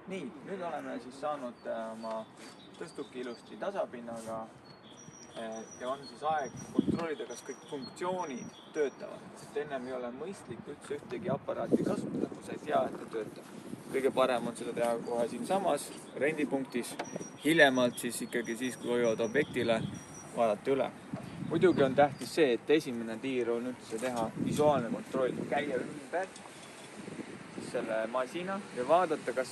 Nii, nüüd oleme siis saanud oma tõstuki ilusti tasapinnaga ja on siis aeg kontrollida, kas kõik funktsioonid töötavad. Sest ennem ei ole mõistlik üldse ühtegi aparaati kasutada, kui sa ei tea, et ta töötab. Kõige parem on seda teha kohe siinsamas rendipunktis, hiljemalt siis ikkagi siis, kui hoiavad objektile, vaadata üle. Muidugi on tähtis see, et esimene tiir on üldse teha visuaalne kontroll, käia ümber selle masina ja vaadata, kas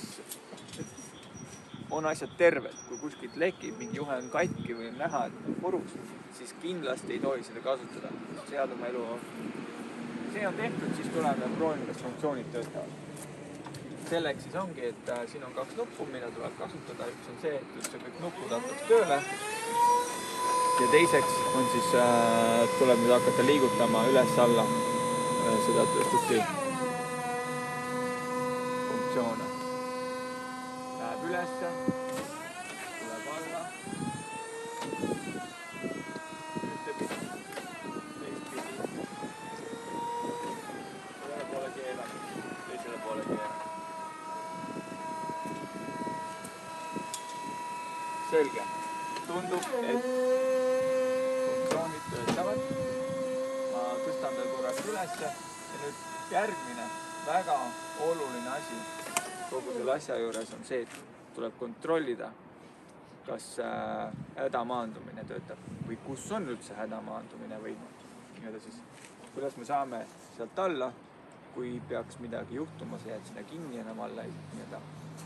on asjad terved. Kui kuskilt lekib, mingi juhe on katki või on näha, et on purus, siis kindlasti ei tohi seda kasutada. Sead oma elu. See on tehtud, siis tuleme proovime, kas funktsioonid töötavad. Selleks siis ongi, et siin on 2 nuppu, mida tuleb kasutada. Üks on see, et üldse kõik nupud hakkaks tööle. Ja teiseks on siis, tuleb nüüd hakata liigutama üles-alla seda tõstuki funktsioone. Läheb ülesse, tuleb alla, ühtepidi, teistpidi, ühele poole keelab, teisele poole keelab. Selge. Tundub, et funktsioonid töötavad. Ma tõstan veel korraks ülesse ja nüüd järgmine väga oluline asi kogu selle asja juures on see, et tuleb kontrollida, kas hädamaandumine töötab või kus on üldse hädamaandumine või siis, kuidas me saame sealt alla, kui peaks midagi juhtuma, sa jääd sinna kinni enam alla,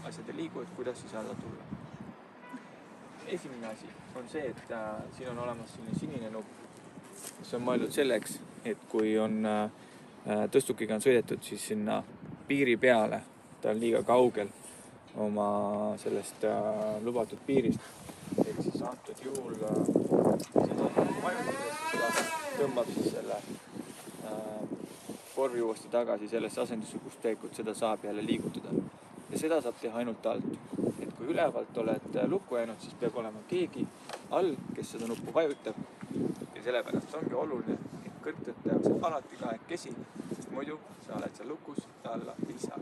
asjad ei liigu, et kuidas siis alla tulla. Esimene asi on see, et siin on olemas sinine nupp, mis on mõeldud selleks, et kui on tõstukiga on sõidetud, siis sinna piiri peale, ta on liiga kaugel oma sellest lubatud piirist, ehk siis antud juhul vajutades seda tõmbab siis selle korvi uuesti tagasi sellesse asendusse, kus tegelikult seda saab jälle liigutada. Ja seda saab teha ainult alt. Et kui ülevalt oled lukku jäänud, siis peab olema keegi all, kes seda nuppu vajutab. Ja sellepärast ongi oluline, et kõrgtööd tehakse alati kahekesi, sest muidu sa oled seal lukus ja alla ei saa.